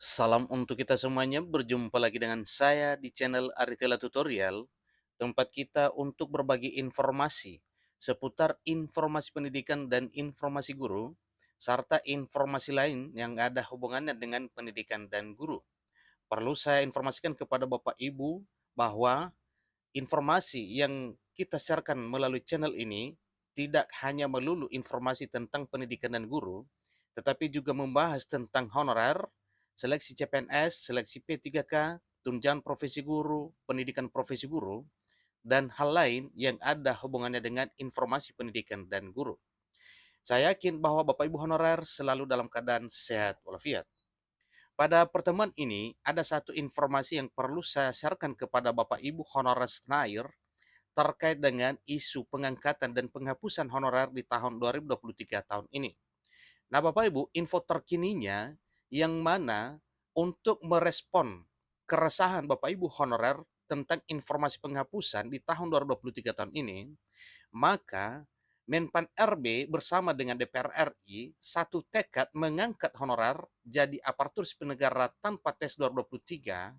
Salam untuk kita semuanya, berjumpa lagi dengan saya di channel Aritela Tutorial, tempat kita untuk berbagi informasi seputar informasi pendidikan dan informasi guru, serta informasi lain yang ada hubungannya dengan pendidikan dan guru. Perlu saya informasikan kepada Bapak Ibu bahwa informasi yang kita sharekan melalui channel ini tidak hanya melulu informasi tentang pendidikan dan guru, tetapi juga membahas tentang honorer, seleksi CPNS, seleksi P3K, tunjangan profesi guru, pendidikan profesi guru, dan hal lain yang ada hubungannya dengan informasi pendidikan dan guru. Saya yakin bahwa Bapak Ibu honorer selalu dalam keadaan sehat walafiat. Pada pertemuan ini, ada satu informasi yang perlu saya sharekan kepada Bapak Ibu honorer senair terkait dengan isu pengangkatan dan penghapusan honorer di tahun 2023 tahun ini. Nah, Bapak Ibu, info terkininya yang mana untuk merespon keresahan Bapak Ibu honorer tentang informasi penghapusan di tahun 2023 tahun ini, maka Menpan RB bersama dengan DPR RI satu tekad mengangkat honorer jadi aparatur sipil negara tanpa tes 2023.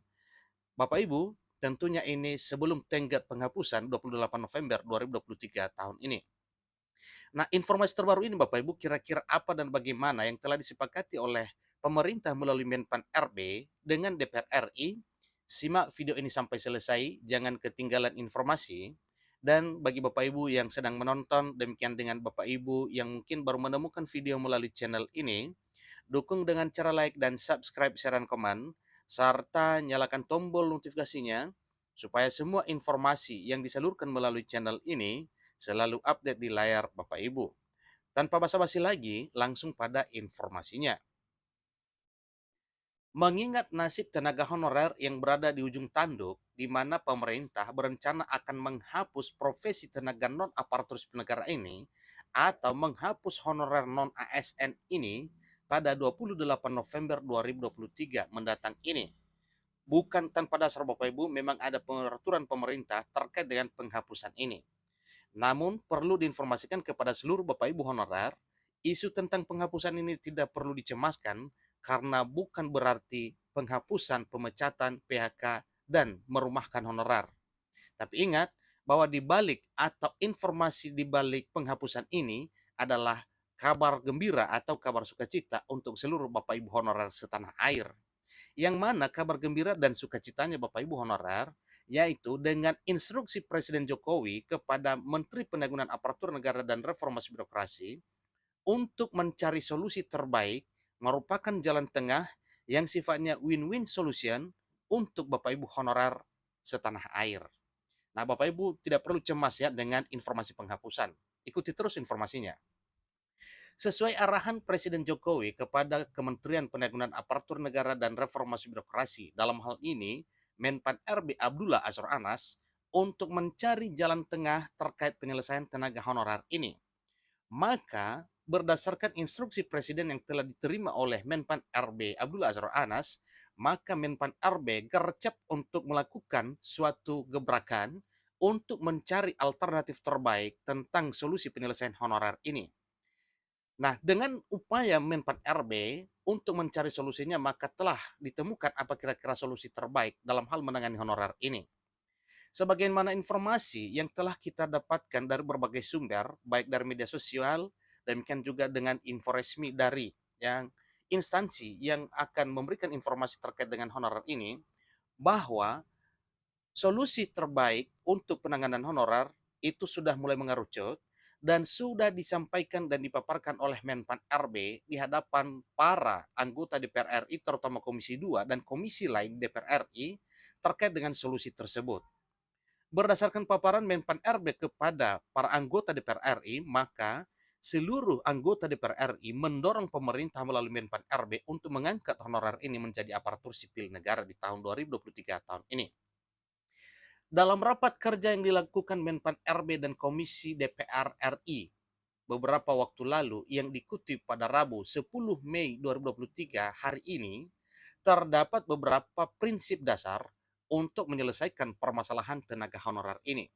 Bapak Ibu, tentunya ini sebelum tenggat penghapusan 28 November 2023 tahun ini. Nah, informasi terbaru ini Bapak Ibu kira-kira apa dan bagaimana yang telah disepakati oleh pemerintah melalui Menpan RB dengan DPR RI? Simak video ini sampai selesai, jangan ketinggalan informasi. Dan bagi Bapak Ibu yang sedang menonton, demikian dengan Bapak Ibu yang mungkin baru menemukan video melalui channel ini, dukung dengan cara like dan subscribe, share, dan komen, serta nyalakan tombol notifikasinya supaya semua informasi yang disalurkan melalui channel ini selalu update di layar Bapak Ibu. Tanpa basa-basi lagi, langsung pada informasinya. Mengingat nasib tenaga honorer yang berada di ujung tanduk, di mana pemerintah berencana akan menghapus profesi tenaga non-aparatur sipil negara ini, atau menghapus honorer non-ASN ini pada 28 November 2023 mendatang ini. Bukan tanpa dasar Bapak Ibu, memang ada peraturan pemerintah terkait dengan penghapusan ini. Namun perlu diinformasikan kepada seluruh Bapak Ibu honorer, isu tentang penghapusan ini tidak perlu dicemaskan karena bukan berarti penghapusan, pemecatan, PHK, dan merumahkan honorer. Tapi ingat bahwa di balik atau informasi di balik penghapusan ini adalah kabar gembira atau kabar sukacita untuk seluruh Bapak Ibu honorer setanah air. Yang mana kabar gembira dan sukacitanya Bapak Ibu honorer, yaitu dengan instruksi Presiden Jokowi kepada Menteri Penanggulangan Aparatur Negara dan Reformasi Birokrasi untuk mencari solusi terbaik merupakan jalan tengah yang sifatnya win-win solution untuk Bapak Ibu honorer setanah air. Nah, Bapak Ibu tidak perlu cemas ya dengan informasi penghapusan. Ikuti terus informasinya. Sesuai arahan Presiden Jokowi kepada Kementerian Penanggulangan Aparatur Negara dan Reformasi Birokrasi, dalam hal ini Menpan RB Abdullah Azwar Anas, untuk mencari jalan tengah terkait penyelesaian tenaga honorer ini. Maka berdasarkan instruksi Presiden yang telah diterima oleh Menpan RB Abdullah Azwar Anas, maka Menpan RB gercep untuk melakukan suatu gebrakan untuk mencari alternatif terbaik tentang solusi penyelesaian honorer ini. Nah, dengan upaya Menpan RB untuk mencari solusinya, maka telah ditemukan apa kira-kira solusi terbaik dalam hal menangani honorer ini. Sebagaimana informasi yang telah kita dapatkan dari berbagai sumber, baik dari media sosial, demikian juga dengan info resmi dari yang instansi yang akan memberikan informasi terkait dengan honorer ini, bahwa solusi terbaik untuk penanganan honorer itu sudah mulai mengerucut dan sudah disampaikan dan dipaparkan oleh Menpan RB di hadapan para anggota DPR RI terutama Komisi 2 dan komisi lain DPR RI terkait dengan solusi tersebut. Berdasarkan paparan Menpan RB kepada para anggota DPR RI, maka seluruh anggota DPR RI mendorong pemerintah melalui Menpan RB untuk mengangkat honorer ini menjadi aparatur sipil negara di tahun 2023 tahun ini. Dalam rapat kerja yang dilakukan Menpan RB dan Komisi DPR RI beberapa waktu lalu yang dikutip pada Rabu 10 Mei 2023 hari ini, terdapat beberapa prinsip dasar untuk menyelesaikan permasalahan tenaga honorer ini.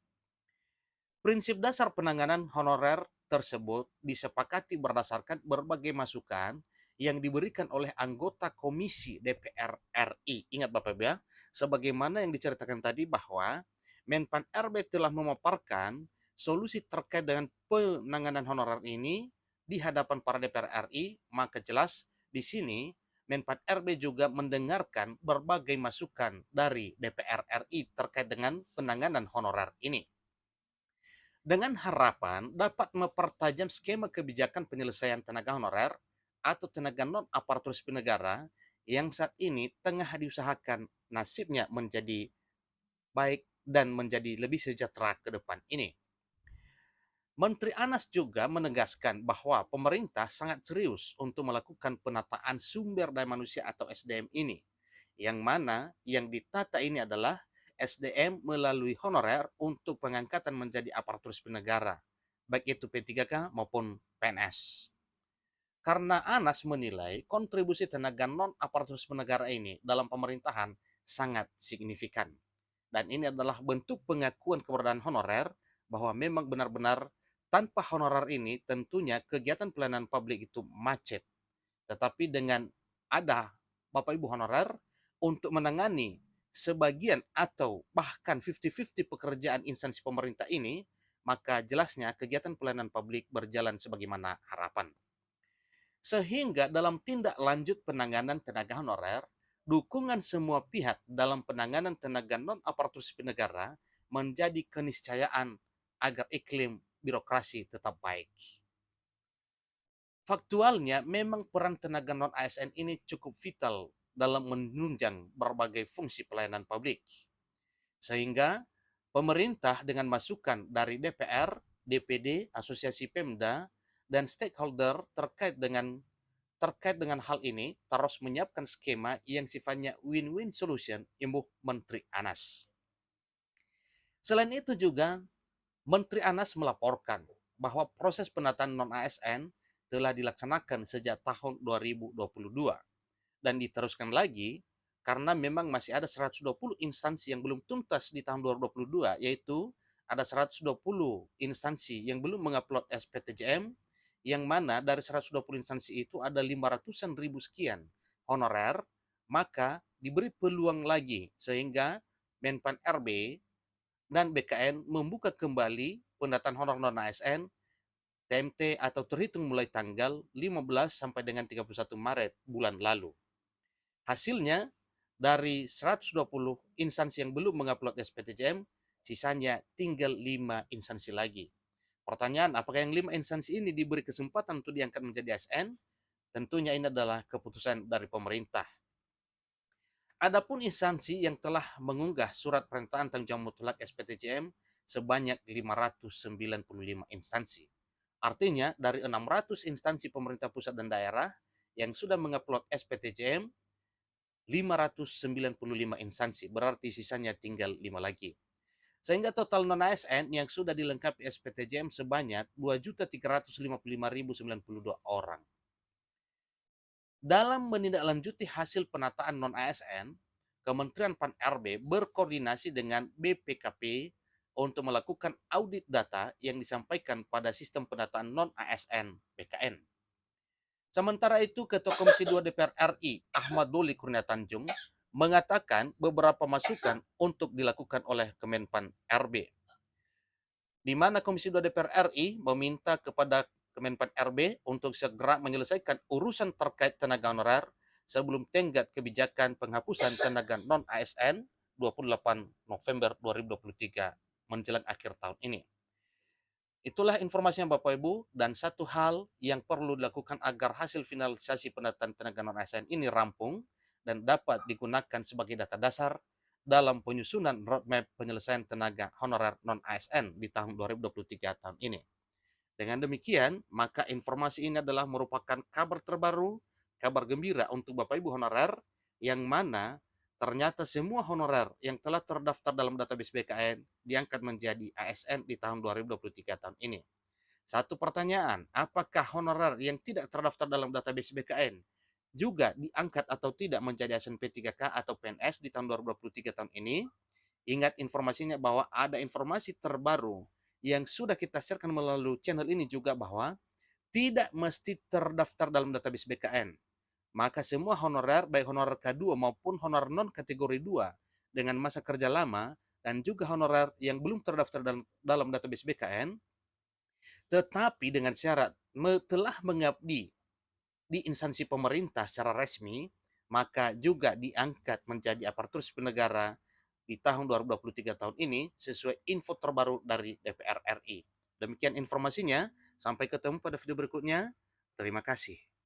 Prinsip dasar penanganan honorer tersebut disepakati berdasarkan berbagai masukan yang diberikan oleh anggota Komisi DPR RI. Ingat Bapak Ibu ya, sebagaimana yang diceritakan tadi bahwa Menpan RB telah memaparkan solusi terkait dengan penanganan honorer ini di hadapan para DPR RI, maka jelas di sini Menpan RB juga mendengarkan berbagai masukan dari DPR RI terkait dengan penanganan honorer ini. Dengan harapan dapat mempertajam skema kebijakan penyelesaian tenaga honorer atau tenaga non-aparatur sipil negara yang saat ini tengah diusahakan nasibnya menjadi baik dan menjadi lebih sejahtera ke depan ini. Menteri Anas juga menegaskan bahwa pemerintah sangat serius untuk melakukan penataan sumber daya manusia atau SDM ini, yang mana yang ditata ini adalah SDM melalui honorer untuk pengangkatan menjadi aparatur sipil negara, baik itu P3K maupun PNS. Karena Anas menilai kontribusi tenaga non-aparatur sipil negara ini dalam pemerintahan sangat signifikan. Dan ini adalah bentuk pengakuan keberadaan honorer bahwa memang benar-benar tanpa honorer ini tentunya kegiatan pelayanan publik itu macet. Tetapi dengan ada Bapak Ibu honorer untuk menangani sebagian atau bahkan 50-50 pekerjaan instansi pemerintah ini, maka jelasnya kegiatan pelayanan publik berjalan sebagaimana harapan. Sehingga dalam tindak lanjut penanganan tenaga honorer, dukungan semua pihak dalam penanganan tenaga non-aparatur sipil negara menjadi keniscayaan agar iklim birokrasi tetap baik. Faktualnya, memang peran tenaga non-ASN ini cukup vital dalam menunjang berbagai fungsi pelayanan publik. Sehingga pemerintah dengan masukan dari DPR, DPD, Asosiasi Pemda, dan stakeholder terkait dengan hal ini terus menyiapkan skema yang sifatnya win-win solution imbuh Menteri Anas. Selain itu juga Menteri Anas melaporkan bahwa proses penataan non-ASN telah dilaksanakan sejak tahun 2022 dan diteruskan lagi karena memang masih ada 120 instansi yang belum tuntas di tahun 2022, yaitu ada 120 instansi yang belum mengupload SPTJM, yang mana dari 120 instansi itu ada 500-an ribu sekian honorer, maka diberi peluang lagi sehingga Menpan RB dan BKN membuka kembali pendataan honor non-ASN TMT atau terhitung mulai tanggal 15 sampai dengan 31 Maret bulan lalu. Hasilnya, dari 120 instansi yang belum mengupload SPTJM, sisanya tinggal 5 instansi lagi. Pertanyaan, apakah yang 5 instansi ini diberi kesempatan untuk diangkat menjadi ASN? Tentunya ini adalah keputusan dari pemerintah. Adapun instansi yang telah mengunggah surat pernyataan tanggung jawab mutlak SPTJM sebanyak 595 instansi. Artinya dari 600 instansi pemerintah pusat dan daerah yang sudah mengupload SPTJM, 595 instansi, berarti sisanya tinggal 5 lagi. Sehingga total non-ASN yang sudah dilengkapi SPTJM sebanyak 2.355.092 orang. Dalam menindaklanjuti hasil penataan non-ASN, Kementerian Pan-RB berkoordinasi dengan BPKP untuk melakukan audit data yang disampaikan pada sistem penataan non-ASN (PKN). Sementara itu, Ketua Komisi 2 DPR RI, Ahmad Doli Kurnia Tanjung, mengatakan beberapa masukan untuk dilakukan oleh Kemenpan RB. Di mana Komisi 2 DPR RI meminta kepada Kemenpan RB untuk segera menyelesaikan urusan terkait tenaga honorer sebelum tenggat kebijakan penghapusan tenaga non-ASN 28 November 2023 menjelang akhir tahun ini. Itulah informasinya Bapak Ibu, dan satu hal yang perlu dilakukan agar hasil finalisasi penataan tenaga non-ASN ini rampung dan dapat digunakan sebagai data dasar dalam penyusunan roadmap penyelesaian tenaga honorer non-ASN di tahun 2023 tahun ini. Dengan demikian, maka informasi ini adalah merupakan kabar terbaru, kabar gembira untuk Bapak Ibu honorer, yang mana ternyata semua honorer yang telah terdaftar dalam database BKN diangkat menjadi ASN di tahun 2023 tahun ini. Satu pertanyaan, apakah honorer yang tidak terdaftar dalam database BKN juga diangkat atau tidak menjadi ASN P3K atau PNS di tahun 2023 tahun ini? Ingat informasinya bahwa ada informasi terbaru yang sudah kita sharekan melalui channel ini juga bahwa tidak mesti terdaftar dalam database BKN. maka semua honorer, baik honorer K2 maupun honorer non kategori 2 dengan masa kerja lama dan juga honorer yang belum terdaftar dalam database BKN, tetapi dengan syarat telah mengabdi di instansi pemerintah secara resmi, maka juga diangkat menjadi aparatur sipil negara di tahun 2023 tahun ini sesuai info terbaru dari DPR RI. Demikian informasinya, sampai ketemu pada video berikutnya. Terima kasih.